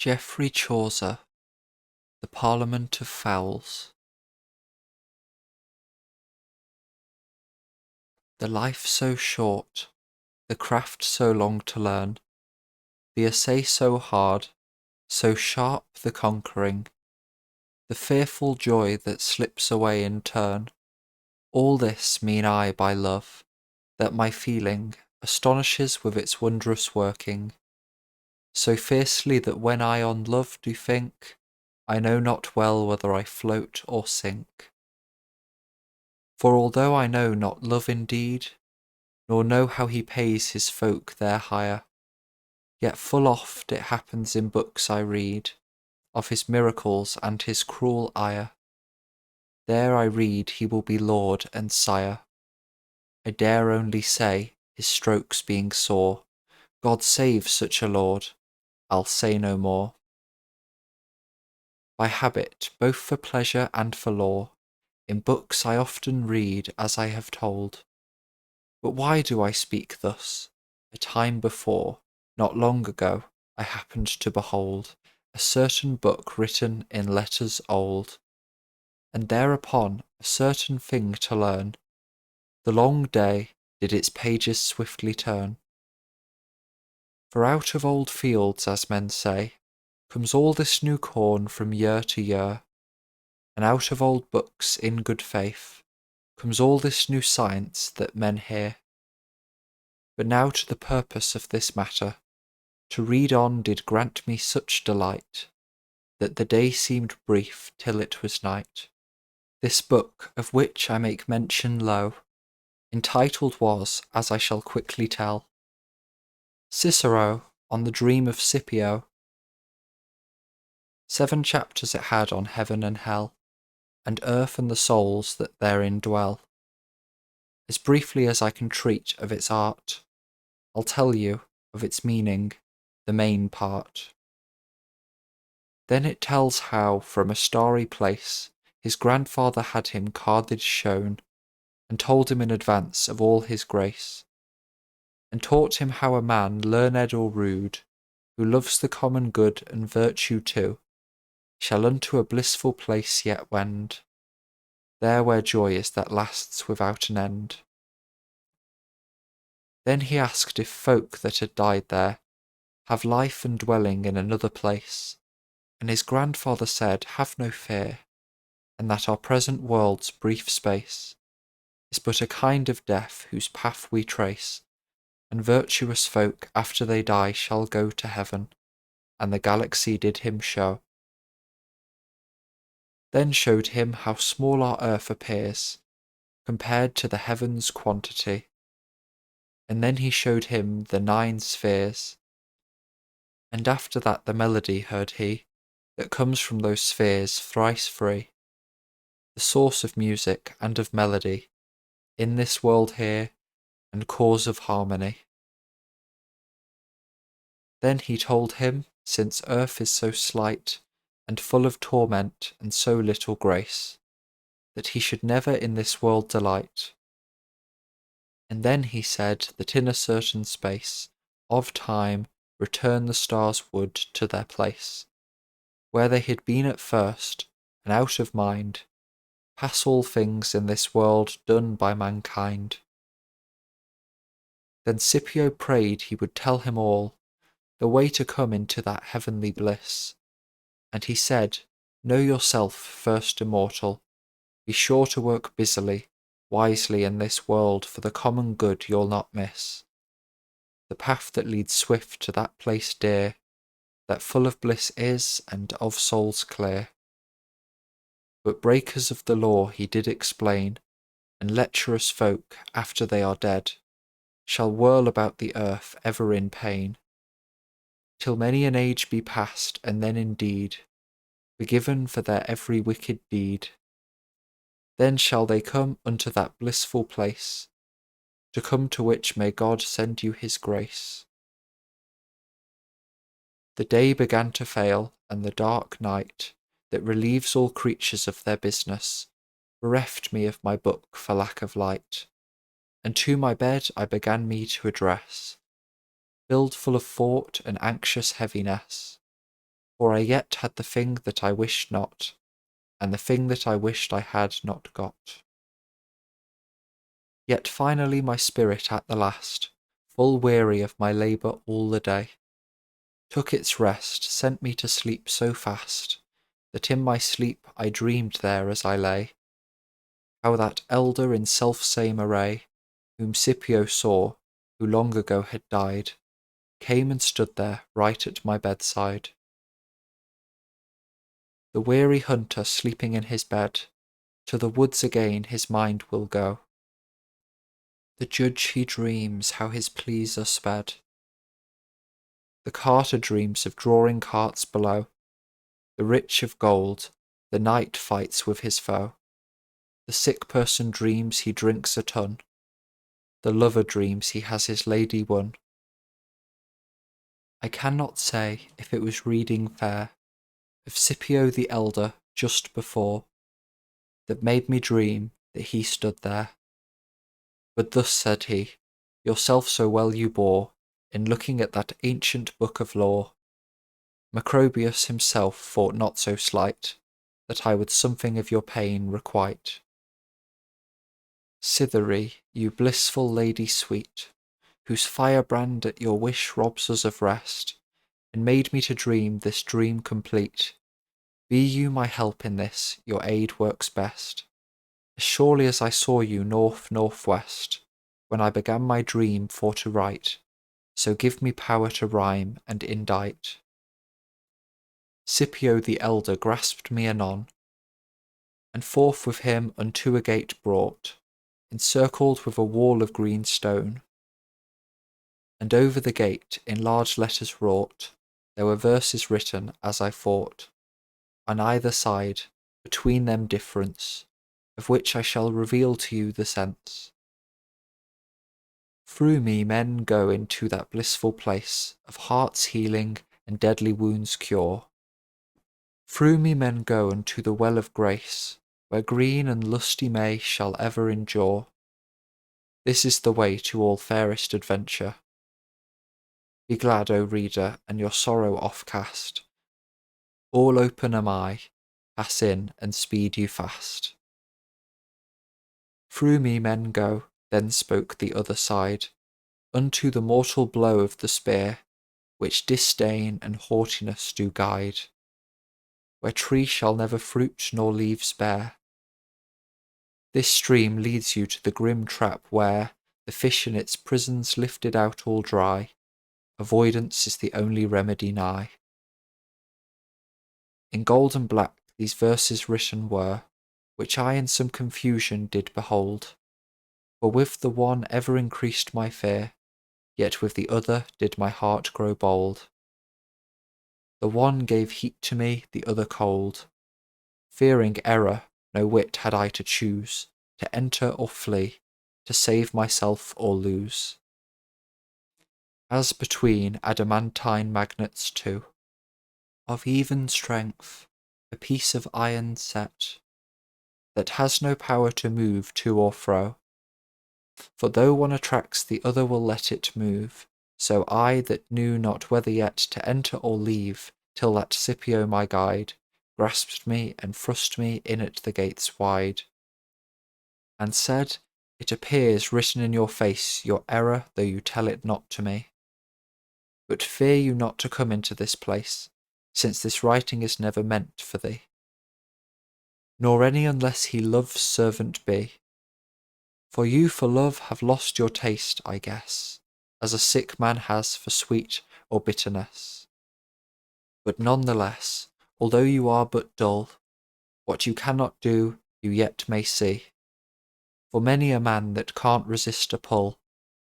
Geoffrey Chaucer, The Parliament of Fowls. The life so short, the craft so long to learn, the essay so hard, so sharp the conquering, the fearful joy that slips away in turn, all this mean I by love, that my feeling astonishes with its wondrous working, so fiercely that when I on love do think, I know not well whether I float or sink. For although I know not love indeed, nor know how he pays his folk their hire, yet full oft it happens in books I read, of his miracles and his cruel ire. There I read he will be lord and sire. I dare only say, his strokes being sore, God save such a lord, I'll say no more. By habit, both for pleasure and for lore, in books I often read as I have told. But why do I speak thus? A time before, not long ago, I happened to behold a certain book written in letters old, and thereupon a certain thing to learn. The long day did its pages swiftly turn. For out of old fields, as men say, comes all this new corn from year to year, and out of old books, in good faith, comes all this new science that men hear. But now to the purpose of this matter, to read on did grant me such delight, that the day seemed brief till it was night. This book, of which I make mention low, entitled was, as I shall quickly tell, Cicero on the Dream of Scipio. 7 chapters it had on heaven and hell, and earth and the souls that therein dwell. As briefly as I can treat of its art, I'll tell you of its meaning, the main part. Then it tells how from a starry place his grandfather had him Carthage shown, and told him in advance of all his grace, and taught him how a man learned or rude, who loves the common good and virtue too, shall unto a blissful place yet wend, there where joy is that lasts without an end. Then he asked if folk that had died there have life and dwelling in another place, and his grandfather said, have no fear, and that our present world's brief space is but a kind of death whose path we trace, and virtuous folk after they die shall go to heaven, and the galaxy did him show. Then showed him how small our earth appears, compared to the heavens' quantity, and then he showed him the 9 spheres, and after that the melody heard he, that comes from those spheres thrice free, the source of music and of melody, in this world here, and cause of harmony. Then he told him, since earth is so slight, and full of torment and so little grace, that he should never in this world delight. And then he said that in a certain space of time return the stars would to their place, where they had been at first, and out of mind, pass all things in this world done by mankind. Then Scipio prayed he would tell him all, the way to come into that heavenly bliss. And he said, know yourself first immortal, be sure to work busily, wisely in this world for the common good you'll not miss. The path that leads swift to that place dear, that full of bliss is and of souls clear. But breakers of the law he did explain, and lecherous folk, after they are dead, shall whirl about the earth ever in pain, till many an age be past, and then indeed forgiven for their every wicked deed. Then shall they come unto that blissful place, to come to which may God send you his grace. The day began to fail, and the dark night, that relieves all creatures of their business, bereft me of my book for lack of light, and to my bed I began me to address, filled full of thought and anxious heaviness. For I yet had the thing that I wished not, and the thing that I wished I had not got. Yet finally my spirit at the last, full weary of my labour all the day, took its rest, sent me to sleep so fast, that in my sleep I dreamed there as I lay, how that elder in self-same array, whom Scipio saw, who long ago had died, came and stood there right at my bedside. The weary hunter sleeping in his bed, to the woods again his mind will go. The judge he dreams how his pleas are sped. The carter dreams of drawing carts below. The rich of gold, the knight fights with his foe. The sick person dreams he drinks a ton. The lover dreams he has his lady won. I cannot say if it was reading fair of Scipio the elder just before, that made me dream that he stood there. But thus said he, yourself so well you bore, in looking at that ancient book of law. Macrobius himself thought not so slight, that I would something of your pain requite. Cytherea, you blissful lady sweet, whose firebrand at your wish robs us of rest, and made me to dream this dream complete, be you my help in this, your aid works best. As surely as I saw you north-northwest, when I began my dream for to write, so give me power to rhyme and indite. Scipio the elder grasped me anon, and forth with him unto a gate brought, encircled with a wall of green stone. And over the gate, in large letters wrought, there were verses written as I thought, on either side, between them difference, of which I shall reveal to you the sense. Through me men go into that blissful place of heart's healing and deadly wounds cure. Through me men go unto the well of grace, where green and lusty May shall ever endure. This is the way to all fairest adventure. Be glad, O reader, and your sorrow off cast. All open am I, pass in and speed you fast. Through me men go, then spoke the other side, unto the mortal blow of the spear, which disdain and haughtiness do guide, where tree shall never fruit nor leaves bear. This stream leads you to the grim trap where, the fish in its prisons lifted out all dry, avoidance is the only remedy nigh. In gold and black these verses written were, which I in some confusion did behold, for with the one ever increased my fear, yet with the other did my heart grow bold. The one gave heat to me, the other cold. Fearing error, no wit had I to choose, to enter or flee, to save myself or lose. As between adamantine magnets two, of even strength, a piece of iron set, that has no power to move to or fro. For though one attracts, the other will let it move. So I that knew not whether yet to enter or leave, till that Scipio my guide grasped me and thrust me in at the gates wide, and said, it appears written in your face your error, though you tell it not to me. But fear you not to come into this place, since this writing is never meant for thee, nor any unless he love's servant be. For you for love have lost your taste, I guess, as a sick man has for sweet or bitterness. But none the less, although you are but dull, what you cannot do, you yet may see. For many a man that can't resist a pull,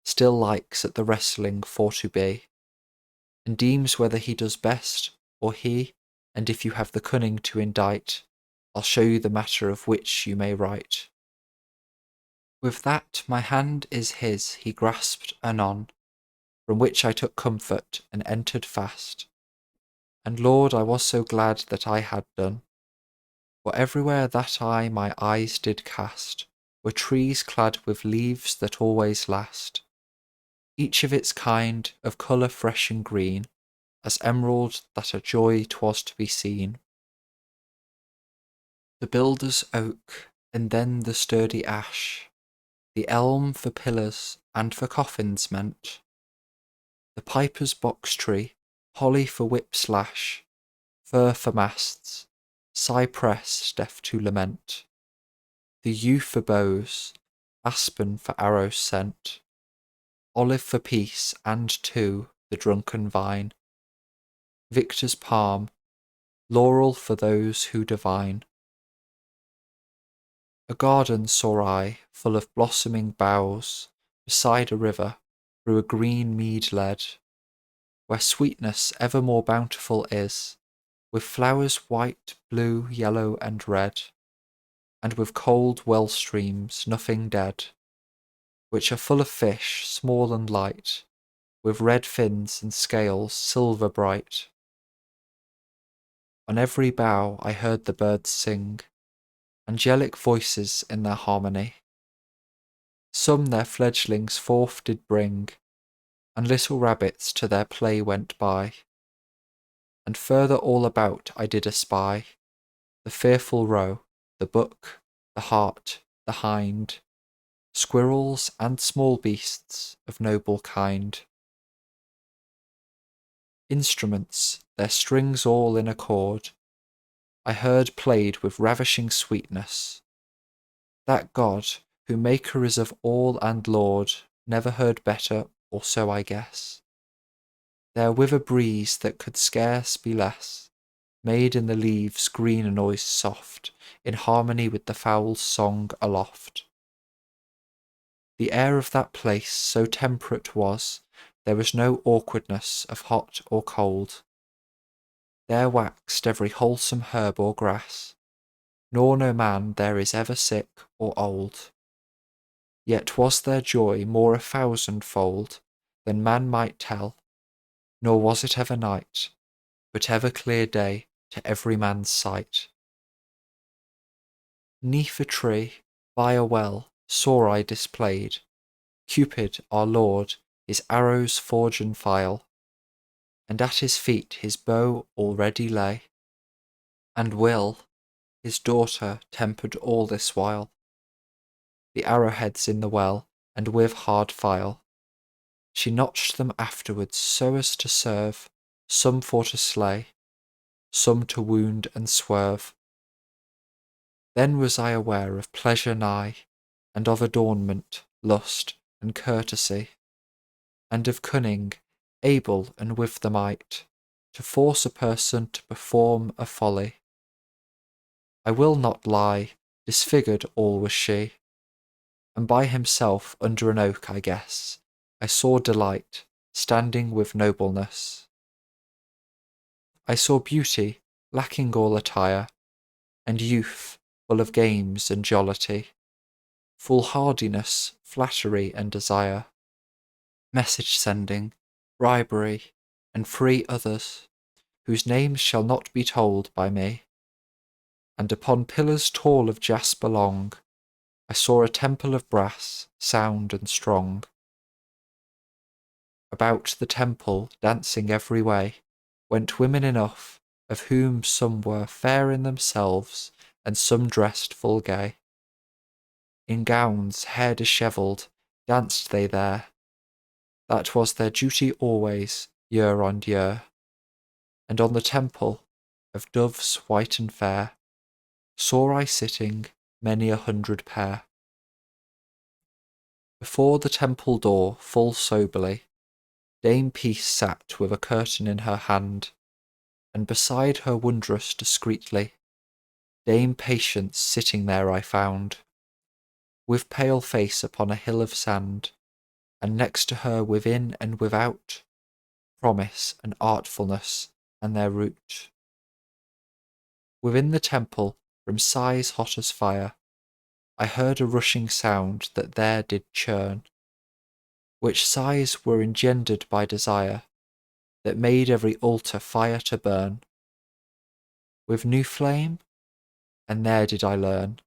still likes at the wrestling for to be, and deems whether he does best, or he, and if you have the cunning to indite, I'll show you the matter of which you may write. With that my hand is his he grasped anon, from which I took comfort and entered fast. And Lord, I was so glad that I had done, for everywhere that I my eyes did cast were trees clad with leaves that always last, each of its kind, of colour fresh and green, as emerald that a joy 'twas to be seen. The builder's oak, and then the sturdy ash, the elm for pillars and for coffins meant, the piper's box tree, holly for whip slash, fir for masts, cypress deaf to lament, the yew for bows, aspen for arrows sent, olive for peace, and too the drunken vine, victor's palm, laurel for those who divine. A garden saw I, full of blossoming boughs, beside a river, through a green mead led, where sweetness ever more bountiful is, with flowers white, blue, yellow, and red, and with cold well streams, nothing dead, which are full of fish, small and light, with red fins and scales silver bright. On every bough I heard the birds sing, angelic voices in their harmony. Some their fledglings forth did bring, and little rabbits to their play went by. And further all about I did espy the fearful roe, the buck, the hart, the hind, squirrels and small beasts of noble kind. Instruments, their strings all in accord, I heard played with ravishing sweetness. That God, who maker is of all and Lord, never heard better, or so I guess. There with a breeze that could scarce be less, made in the leaves green noise soft, in harmony with the fowl's song aloft. The air of that place so temperate was, there was no awkwardness of hot or cold. There waxed every wholesome herb or grass, nor no man there is ever sick or old. Yet was their joy more 1,000-fold than man might tell, nor was it ever night, but ever clear day to every man's sight. 'Neath a tree, by a well, saw I displayed Cupid, our Lord, his arrows forge and file, and at his feet his bow already lay, and Will, his daughter, tempered all this while the arrowheads in the well, and with hard file she notched them afterwards so as to serve, some for to slay, some to wound and swerve. Then was I aware of pleasure nigh, and of adornment, lust, and courtesy, and of cunning, able and with the might to force a person to perform a folly. I will not lie, disfigured all was she, and by himself under an oak, I guess, I saw delight, standing with nobleness. I saw beauty, lacking all attire, and youth, full of games and jollity, foolhardiness, flattery and desire, message sending, bribery, and free others, whose names shall not be told by me. And upon pillars tall of jasper long, I saw a temple of brass, sound and strong. About the temple, dancing every way, went women enough, of whom some were fair in themselves, and some dressed full gay. In gowns, hair dishevelled, danced they there. That was their duty always, year on year. And on the temple, of doves white and fair, saw I sitting many 100 pair. Before the temple door, full soberly, Dame Peace sat with a curtain in her hand, and beside her wondrous discreetly, Dame Patience sitting there I found, with pale face upon a hill of sand, and next to her within and without, promise and artfulness and their root. Within the temple, from sighs hot as fire, I heard a rushing sound that there did churn, which sighs were engendered by desire, that made every altar fire to burn with new flame. And there did I learn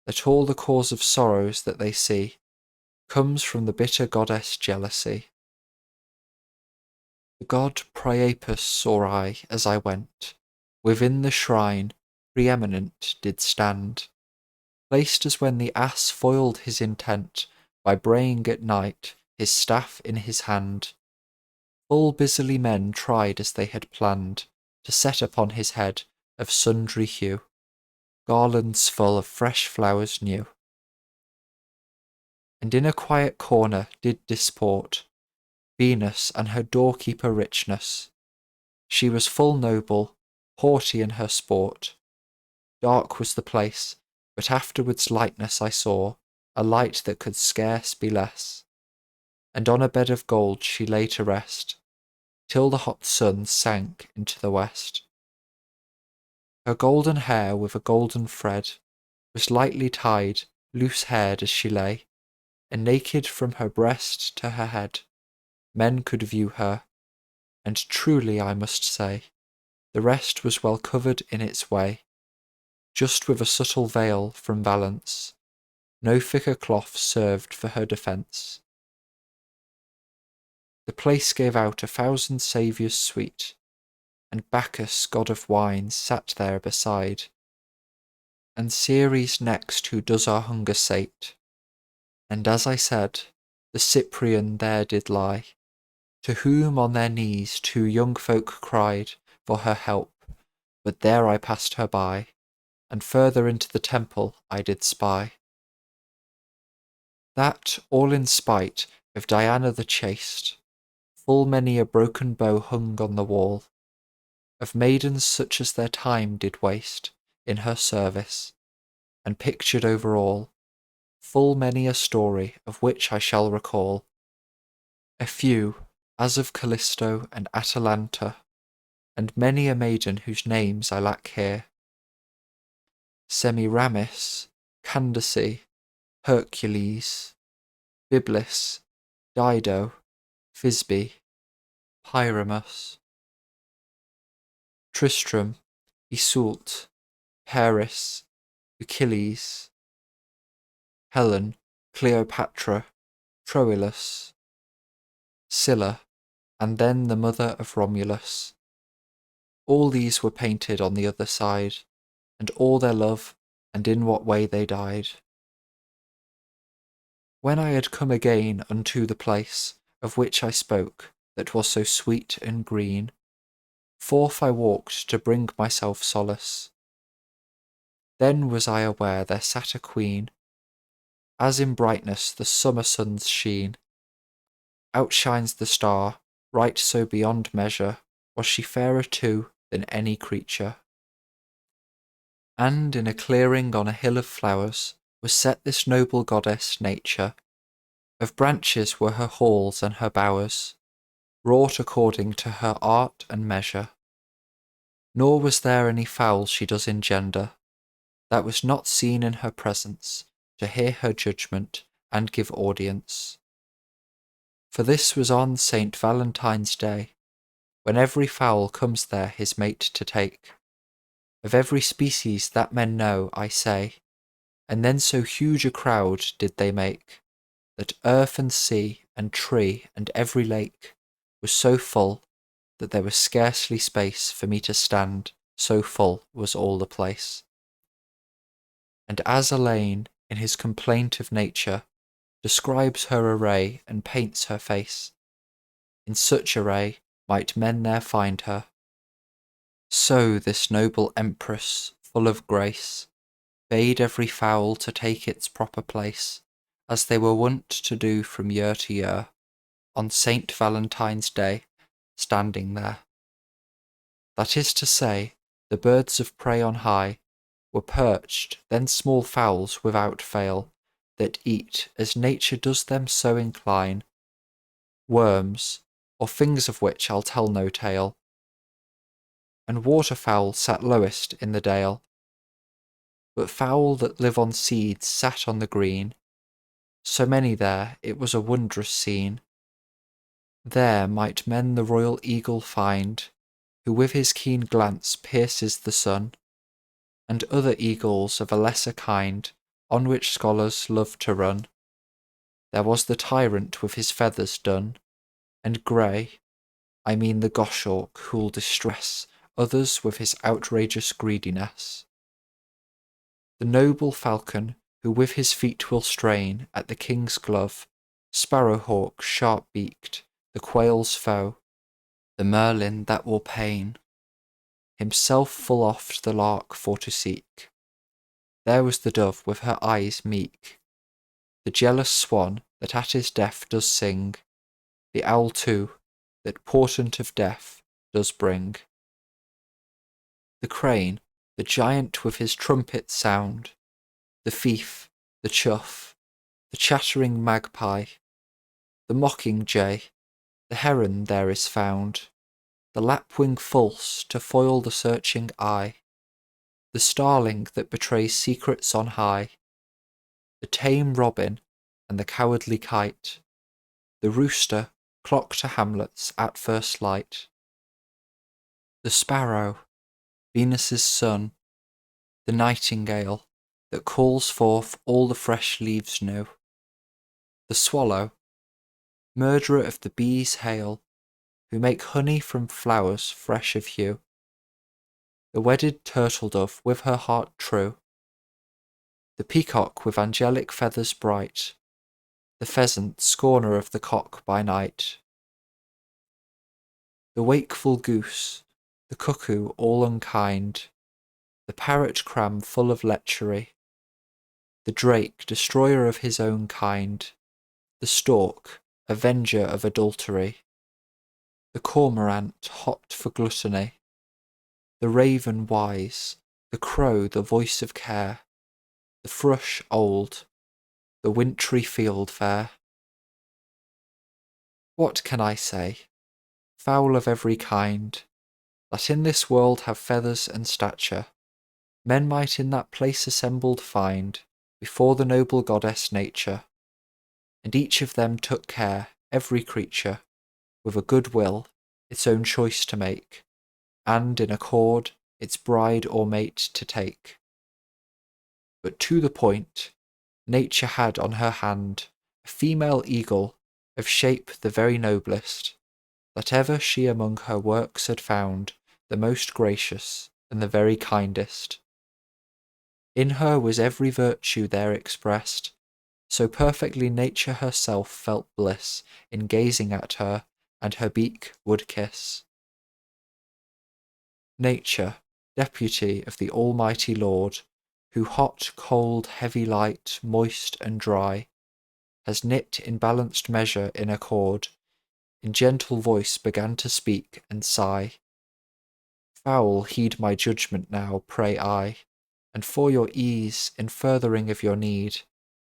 that all the cause of sorrows that they see comes from the bitter goddess jealousy. The god Priapus saw I as I went, within the shrine preeminent did stand, placed as when the ass foiled his intent by braying at night, his staff in his hand. Full busily men tried as they had planned, to set upon his head of sundry hue garlands full of fresh flowers new. And in a quiet corner did disport Venus and her doorkeeper Richness. She was full noble, haughty in her sport. Dark was the place, but afterwards lightness I saw, a light that could scarce be less. And on a bed of gold she lay to rest, till the hot sun sank into the west. Her golden hair with a golden thread was lightly tied, loose-haired as she lay, and naked from her breast to her head. Men could view her, and truly I must say, the rest was well covered in its way, just with a subtle veil from valance, no thicker cloth served for her defence. The place gave out 1,000 savours sweet, and Bacchus, god of wine, sat there beside, and Ceres next who does our hunger sate. And as I said, the Cyprian there did lie, to whom on their knees 2 young folk cried for her help, but there I passed her by, and further into the temple I did spy. That all in spite of Diana the chaste, full many a broken bow hung on the wall, of maidens such as their time did waste in her service, and pictured over all, full many a story of which I shall recall. A few, as of Callisto and Atalanta, and many a maiden whose names I lack here. Semiramis, Candace, Hercules, Byblis, Dido, Thisbe, Pyramus, Tristram, Iseult, Paris, Achilles, Helen, Cleopatra, Troilus, Scylla, and then the mother of Romulus. All these were painted on the other side, and all their love, and in what way they died. When I had come again unto the place of which I spoke, that was so sweet and green, forth I walked to bring myself solace. Then was I aware there sat a queen, as in brightness the summer sun's sheen outshines the star, right so beyond measure was she fairer too than any creature. And in a clearing on a hill of flowers was set this noble goddess Nature. Of branches were her halls and her bowers, wrought according to her art and measure. Nor was there any fowl she does engender, that was not seen in her presence, to hear her judgment and give audience. For this was on Saint Valentine's day, when every fowl comes there his mate to take, of every species that men know, I say, and then so huge a crowd did they make, that earth and sea and tree and every lake was so full that there was scarcely space for me to stand, so full was all the place. And as Elaine, in his complaint of nature, describes her array and paints her face, in such array might men there find her. So this noble empress, full of grace, bade every fowl to take its proper place, as they were wont to do from year to year, on Saint Valentine's day, standing there. That is to say, the birds of prey on high were perched, then small fowls without fail, that eat, as nature does them so incline, worms, or things of which I'll tell no tale. And waterfowl sat lowest in the dale, but fowl that live on seeds sat on the green, so many there it was a wondrous scene. There might men the royal eagle find, who with his keen glance pierces the sun, and other eagles of a lesser kind, on which scholars love to run. There was the tyrant with his feathers done, and grey, I mean the goshawk who'll distress others with his outrageous greediness. The noble falcon who with his feet will strain at the king's glove, sparrowhawk sharp-beaked, the quail's foe, the merlin that will pain, himself full oft the lark for to seek. There was the dove with her eyes meek, the jealous swan that at his death does sing, the owl too, that portent of death does bring. The crane, the giant with his trumpet sound, the thief, the chough, the chattering magpie, the mocking jay, the heron there is found, the lapwing false to foil the searching eye, the starling that betrays secrets on high, the tame robin and the cowardly kite, the rooster clock to hamlets at first light, the sparrow, Venus's son, the nightingale that calls forth all the fresh leaves new, the swallow, murderer of the bees' hail, who make honey from flowers fresh of hue, the wedded turtle-dove with her heart true, the peacock with angelic feathers bright, the pheasant scorner of the cock by night, the wakeful goose, the cuckoo all unkind, the parrot cram full of lechery, the drake destroyer of his own kind, the stork avenger of adultery, the cormorant hot for gluttony, the raven wise, the crow the voice of care, the thrush old, the wintry field fair. What can I say? Fowl of every kind, that in this world have feathers and stature, men might in that place assembled find, before the noble goddess nature, and each of them took care, every creature, with a good will, its own choice to make, and in accord its bride or mate to take. But to the point, nature had on her hand a female eagle, of shape the very noblest, that ever she among her works had found, the most gracious and the very kindest. In her was every virtue there expressed, so perfectly nature herself felt bliss in gazing at her, and her beak would kiss. Nature, deputy of the Almighty Lord, who hot, cold, heavy, light, moist and dry, has knit in balanced measure in accord, in gentle voice began to speak and sigh. Fowl, heed my judgment now, pray I, and for your ease in furthering of your need,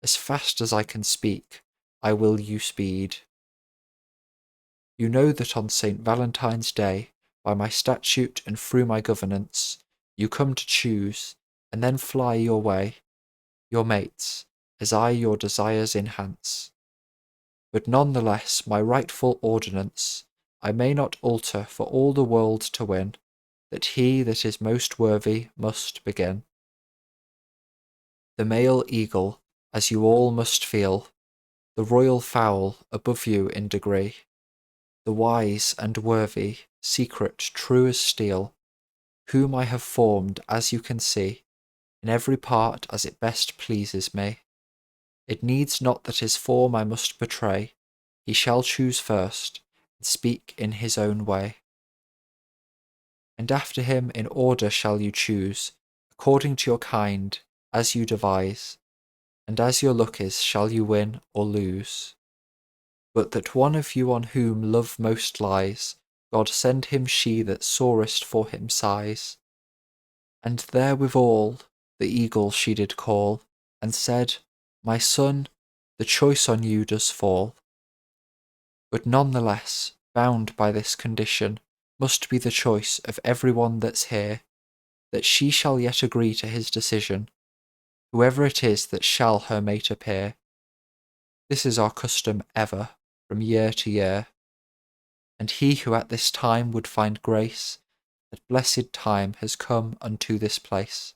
as fast as I can speak, I will you speed. You know that on Saint Valentine's day, by my statute and through my governance, you come to choose, and then fly your way, your mates, as I your desires enhance. But none the less my rightful ordinance I may not alter for all the world to win, that he that is most worthy must begin. The male eagle, as you all must feel, the royal fowl above you in degree, the wise and worthy, secret, true as steel, whom I have formed, as you can see, in every part as it best pleases me. It needs not that his form I must betray, he shall choose first, and speak in his own way. And after him in order shall you choose, according to your kind, as you devise, and as your luck is shall you win or lose. But that one of you on whom love most lies, God send him she that sorest for him sighs. And therewithal the eagle she did call, and said, My son, the choice on you does fall. But none the less, bound by this condition, must be the choice of every one that's here, that she shall yet agree to his decision, whoever it is that shall her mate appear. This is our custom ever, from year to year. And he who at this time would find grace, that blessed time has come unto this place.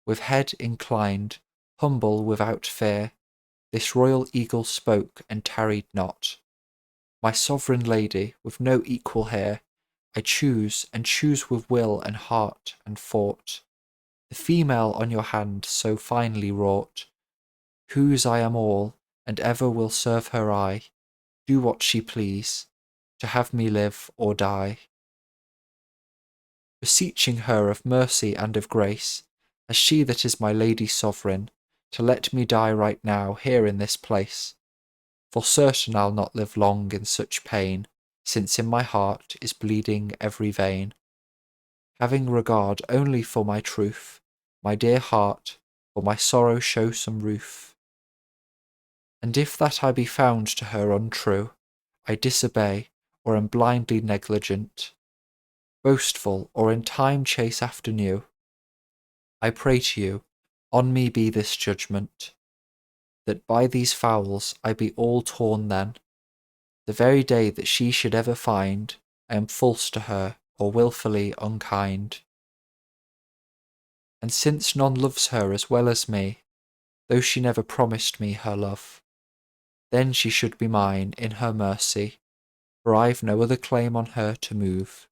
With head inclined, humble without fear, this royal eagle spoke and tarried not. My sovereign lady, with no equal here, I choose, and choose with will and heart and thought, the female on your hand so finely wrought, whose I am all, and ever will serve her eye, do what she please, to have me live or die. Beseeching her of mercy and of grace, as she that is my lady sovereign, to let me die right now here in this place, for certain I'll not live long in such pain, since in my heart is bleeding every vein. Having regard only for my truth, my dear heart, for my sorrow show some ruth. And if that I be found to her untrue, I disobey, or am blindly negligent, boastful, or in time chase after new, I pray to you, on me be this judgment, that by these fowls I be all torn then, the very day that she should ever find I am false to her, or wilfully unkind. And since none loves her as well as me, though she never promised me her love, then she should be mine in her mercy, for I've no other claim on her to move.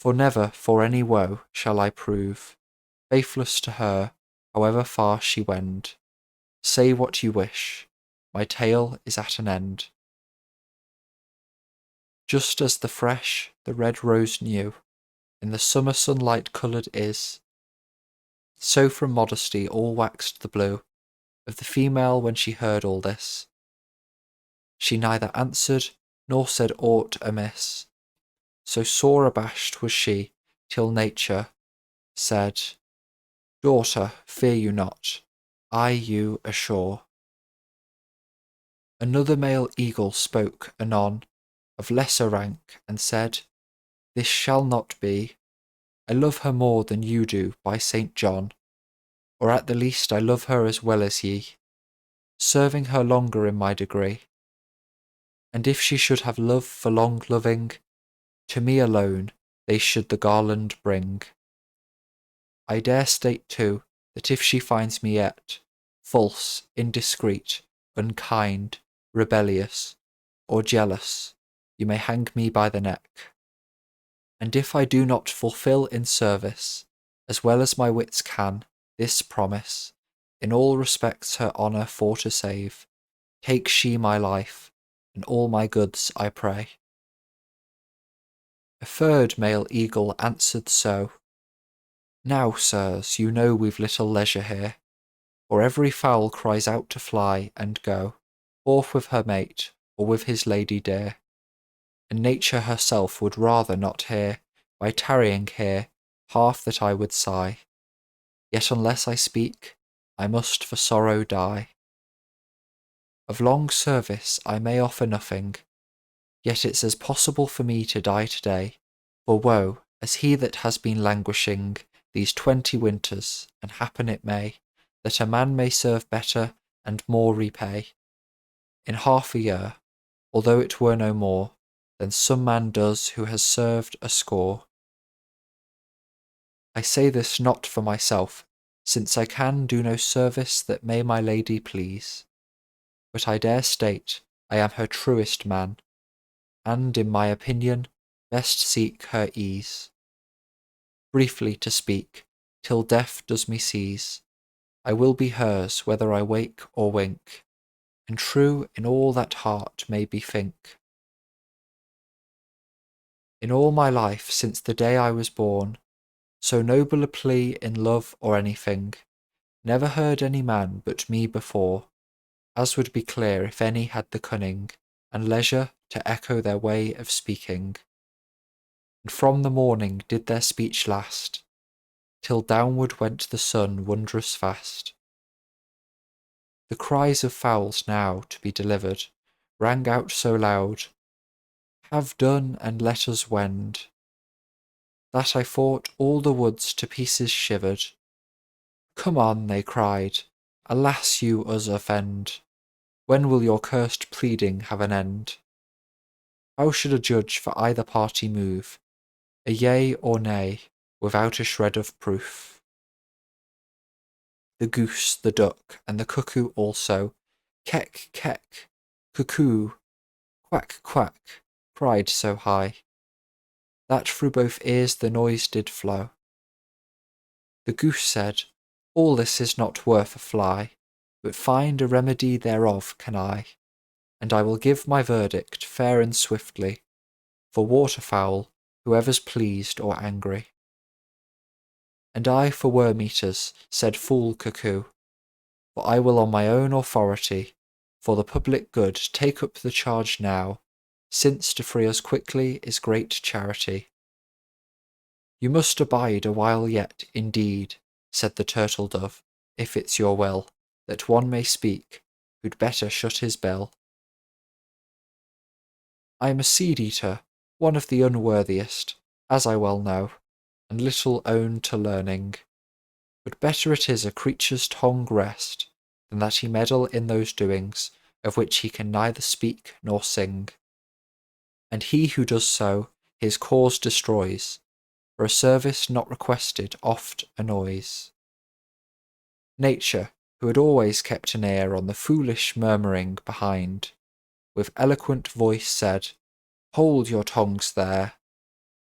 For never for any woe shall I prove faithless to her, however far she wend. Say what you wish, my tale is at an end. Just as the fresh, the red rose new, in the summer sunlight coloured is, so from modesty all waxed the blue of the female when she heard all this. She neither answered nor said aught amiss, so sore abashed was she, till nature said, Daughter, fear you not, I you assure. Another male eagle spoke anon, of lesser rank, and said, This shall not be. I love her more than you do, by Saint John, or at the least I love her as well as ye, serving her longer in my degree. And if she should have love for long loving, to me alone they should the garland bring. I dare state too, that if she finds me yet false, indiscreet, unkind, rebellious, or jealous, you may hang me by the neck. And if I do not fulfil in service, as well as my wits can, this promise, in all respects her honour for to save, take she my life, and all my goods, I pray. A third male eagle answered so, Now, sirs, you know we've little leisure here, for every fowl cries out to fly and go, forth with her mate, or with his lady dear, and nature herself would rather not hear, by tarrying here, half that I would sigh. Yet unless I speak, I must for sorrow die. Of long service I may offer nothing, yet it's as possible for me to die today, for woe, as he that has been languishing these 20 winters, and happen it may, that a man may serve better and more repay, in half a year, although it were no more, than some man does who has served a score. I say this not for myself, since I can do no service that may my lady please, but I dare state I am her truest man, and in my opinion best seek her ease. Briefly to speak, till death does me seize, I will be hers whether I wake or wink, and true in all that heart may bethink. In all my life since the day I was born, so noble a plea in love or anything, never heard any man but me before, as would be clear if any had the cunning and leisure to echo their way of speaking. And from the morning did their speech last, till downward went the sun wondrous fast. The cries of fowls now to be delivered rang out so loud, Have done and let us wend, that I thought all the woods to pieces shivered. Come on, they cried, alas you us offend, when will your cursed pleading have an end? How should a judge for either party move, a yea or nay, without a shred of proof? The goose, the duck, and the cuckoo also, keck, keck, cuckoo, Quack, quack, cried so high, that through both ears the noise did flow. The goose said, all this is not worth a fly, but find a remedy thereof can I, and I will give my verdict fair and swiftly, for waterfowl, whoever's pleased or angry. And I for worm-eaters, said fool cuckoo, for I will on my own authority, for the public good take up the charge now, since to free us quickly is great charity. You must abide a while yet, indeed, said the turtle-dove, if it's your will, that one may speak, who'd better shut his bill. I am a seed-eater, one of the unworthiest, as I well know, and little own to learning. But better it is a creature's tongue rest, than that he meddle in those doings, of which he can neither speak nor sing. And he who does so, his cause destroys, for a service not requested oft annoys. Nature, who had always kept an ear on the foolish murmuring behind, with eloquent voice said, hold your tongues there,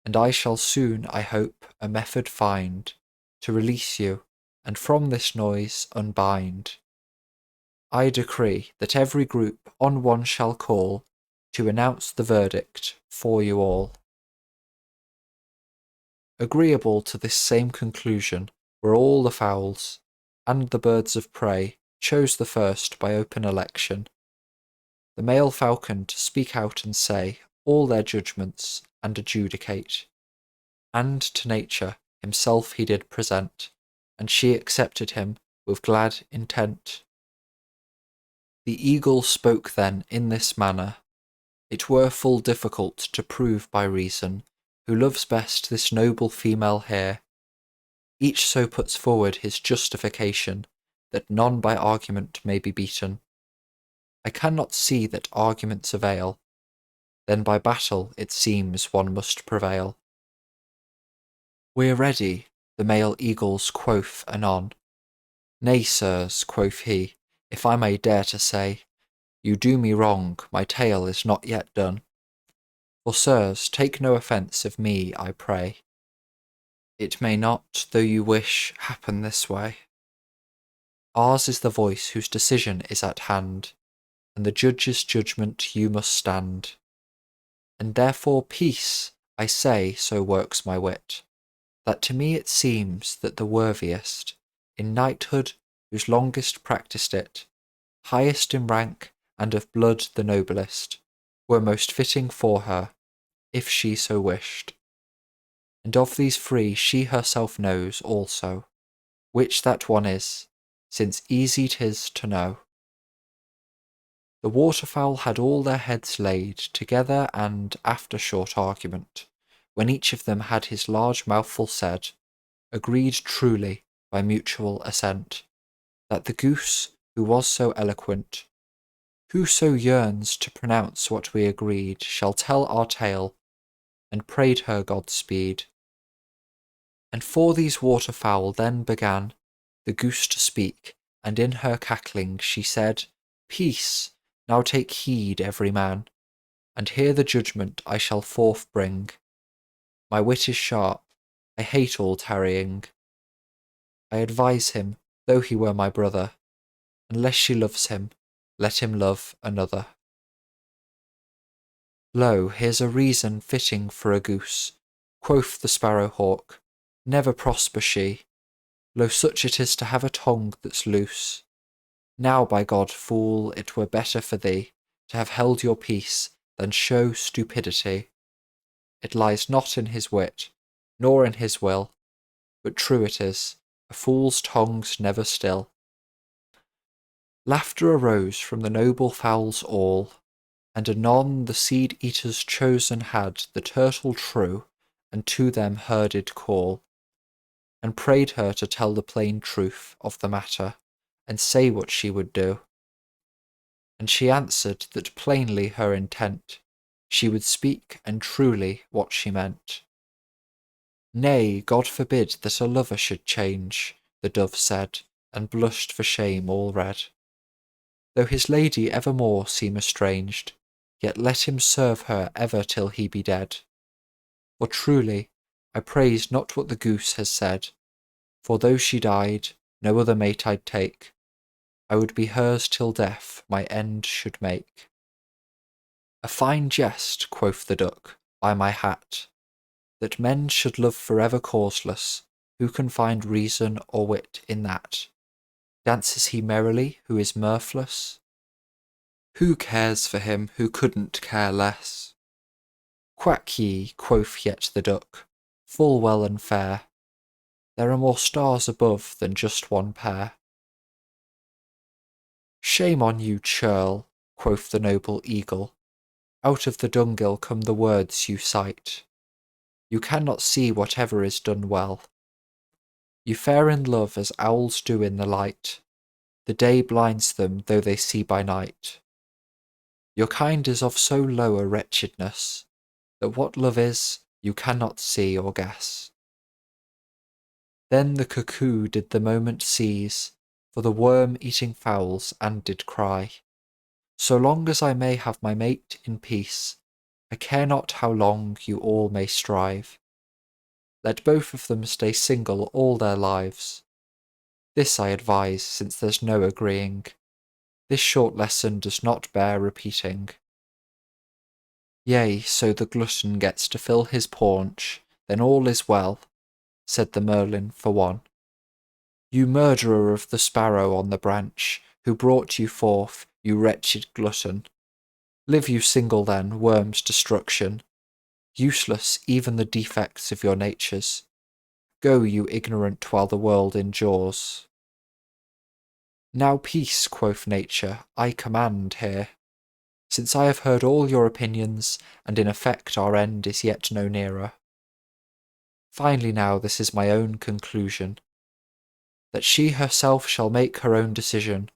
and I shall soon, I hope, a method find, to release you, and from this noise unbind. I decree that every group on one shall call, to announce the verdict for you all. Agreeable to this same conclusion were all the fowls, and the birds of prey chose the first by open election. The male falcon to speak out and say all their judgments and adjudicate. And to nature himself he did present, and she accepted him with glad intent. The eagle spoke then in this manner, it were full difficult to prove by reason, who loves best this noble female here. Each so puts forward his justification, that none by argument may be beaten. I cannot see that arguments avail, then by battle it seems one must prevail. We're ready, the male eagles quoth anon. Nay, sirs, quoth he, if I may dare to say, you do me wrong, my tale is not yet done. For, sirs, take no offence of me, I pray. It may not, though you wish, happen this way. Ours is the voice whose decision is at hand, and the judge's judgment you must stand. And therefore peace, I say, so works my wit, that to me it seems that the worthiest, in knighthood whose longest practised it, highest in rank and of blood the noblest, were most fitting for her, if she so wished. And of these three she herself knows also, which that one is, since easy 'tis to know. The waterfowl had all their heads laid together, and, after short argument, when each of them had his large mouthful said, agreed truly, by mutual assent, that the goose, who was so eloquent, whoso yearns to pronounce what we agreed, shall tell our tale, and prayed her God-speed. And for these waterfowl then began the goose to speak, and in her cackling she said, peace, now take heed every man, and hear the judgment I shall forth bring. My wit is sharp, I hate all tarrying. I advise him, though he were my brother, unless she loves him, let him love another. Lo, here's a reason fitting for a goose, quoth the sparrow-hawk, never prosper she. Lo, such it is to have a tongue that's loose. Now, by God, fool, it were better for thee to have held your peace than show stupidity. It lies not in his wit, nor in his will, but true it is, a fool's tongue's never still. Laughter arose from the noble fowls all, and anon the seed-eaters chosen had the turtle true, and to them her did call, and prayed her to tell the plain truth of the matter, and say what she would do. And she answered that plainly her intent, she would speak and truly what she meant. Nay, God forbid that a lover should change, the dove said, and blushed for shame all red. Though his lady evermore seem estranged, yet let him serve her ever till he be dead. For truly, I praise not what the goose has said, for though she died, no other mate I'd take. I would be hers till death my end should make. A fine jest, quoth the duck, by my hat, that men should love forever causeless. Who can find reason or wit in that? Dances he merrily who is mirthless? Who cares for him who couldn't care less? Quack ye, quoth yet the duck, full well and fair. There are more stars above than just one pair. Shame on you, churl, quoth the noble eagle. Out of the dunghill come the words you cite. You cannot see whatever is done well. You fare in love as owls do in the light. The day blinds them though they see by night. Your kind is of so low a wretchedness, that what love is you cannot see or guess. Then the cuckoo did the moment seize for the worm-eating fowls, and did cry, So long as I may have my mate in peace, I care not how long you all may strive. Let both of them stay single all their lives. This I advise, since there's no agreeing. This short lesson does not bear repeating. Yea, so the glutton gets to fill his paunch, then all is well, said the merlin for one. You murderer of the sparrow on the branch, who brought you forth, you wretched glutton. Live you single then, worm's destruction. Useless even the defects of your natures. Go, you ignorant, while the world endures. Now peace, quoth nature, I command here. Since I have heard all your opinions, and in effect our end is yet no nearer. Finally now this is my own conclusion, that she herself shall make her own decision.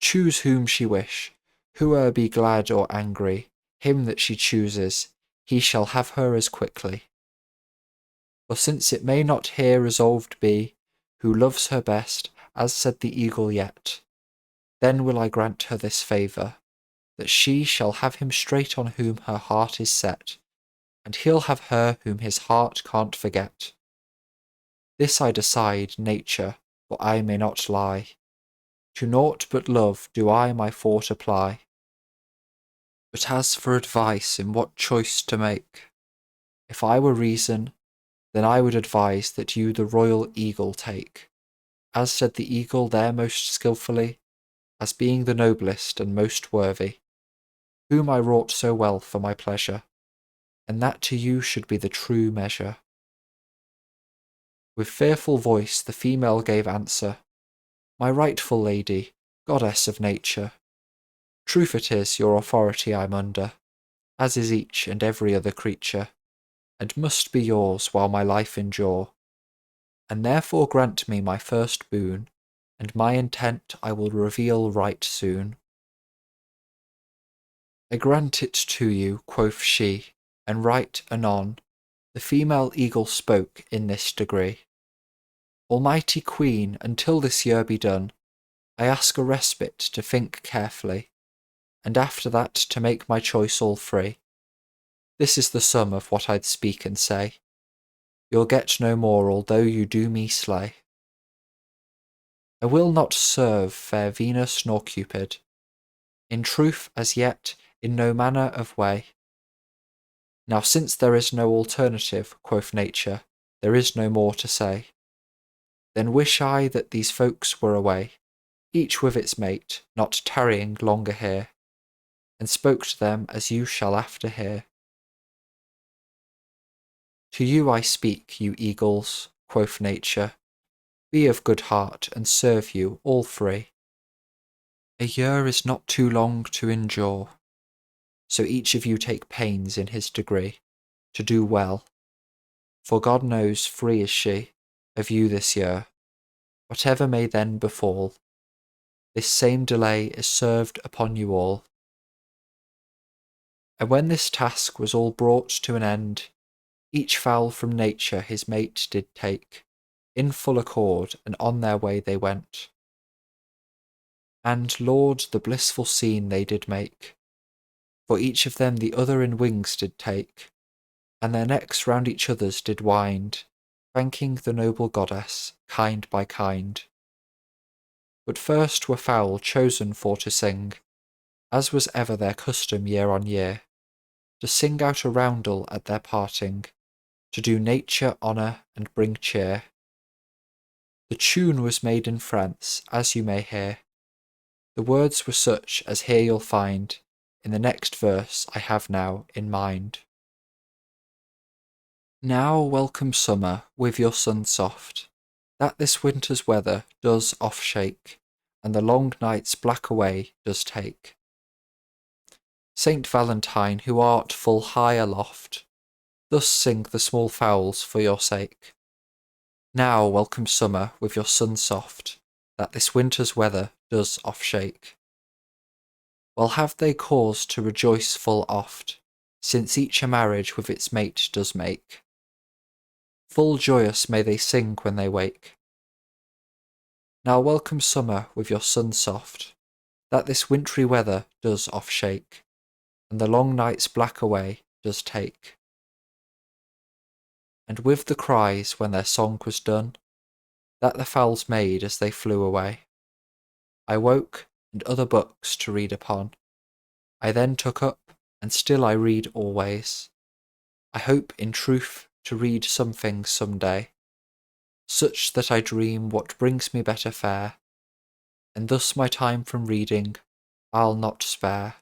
Choose whom she wish, whoe'er be glad or angry, him that she chooses, he shall have her as quickly. For since it may not here resolved be, who loves her best, as said the eagle yet, then will I grant her this favour, that she shall have him straight on whom her heart is set, and he'll have her whom his heart can't forget. This I decide, nature, for I may not lie. To naught but love do I my thought apply. But as for advice in what choice to make, if I were reason, then I would advise that you the royal eagle take, as said the eagle there most skilfully, as being the noblest and most worthy, whom I wrought so well for my pleasure, and that to you should be the true measure. With fearful voice the female gave answer, My rightful lady, goddess of nature, truth it is your authority I'm under, as is each and every other creature, and must be yours while my life endure. And therefore grant me my first boon, and my intent I will reveal right soon. I grant it to you, quoth she, and right anon the female eagle spoke in this degree. Almighty Queen, until this year be done, I ask a respite to think carefully, and after that to make my choice all free. This is the sum of what I'd speak and say. You'll get no more, although you do me slay. I will not serve fair Venus nor Cupid, in truth as yet in no manner of way. Now since there is no alternative, quoth nature, there is no more to say. Then wish I that these folks were away, each with its mate, not tarrying longer here, and spoke to them as you shall after hear. To you I speak, you eagles, quoth nature, be of good heart, and serve you all free. A year is not too long to endure, so each of you take pains in his degree, to do well, for God knows free is she, of you this year, whatever may then befall, this same delay is served upon you all. And when this task was all brought to an end, each fowl from nature his mate did take, in full accord, and on their way they went. And, Lord, the blissful scene they did make, For each of them the other in wings did take, and their necks round each other's did wind, thanking the noble goddess, kind by kind. But first were fowl chosen for to sing, as was ever their custom year on year, to sing out a roundel at their parting, to do nature honour and bring cheer. The tune was made in France, as you may hear. The words were such as here you'll find in the next verse I have now in mind. Now welcome summer with your sun soft, that this winter's weather does off shake, and the long nights black away does take. Saint Valentine, who art full high aloft, thus sing the small fowls for your sake. Now welcome summer with your sun soft, that this winter's weather does off shake. Well have they cause to rejoice full oft, since each a marriage with its mate does make. Full joyous may they sing when they wake. Now welcome summer with your sun soft, that this wintry weather does off shake, and the long nights black away does take. And with the cries when their song was done, that the fowls made as they flew away, I woke, and other books to read upon I then took up, and still I read always. I hope in truth to read some things some day, such that I dream what brings me better fare, and thus my time from reading I'll not spare.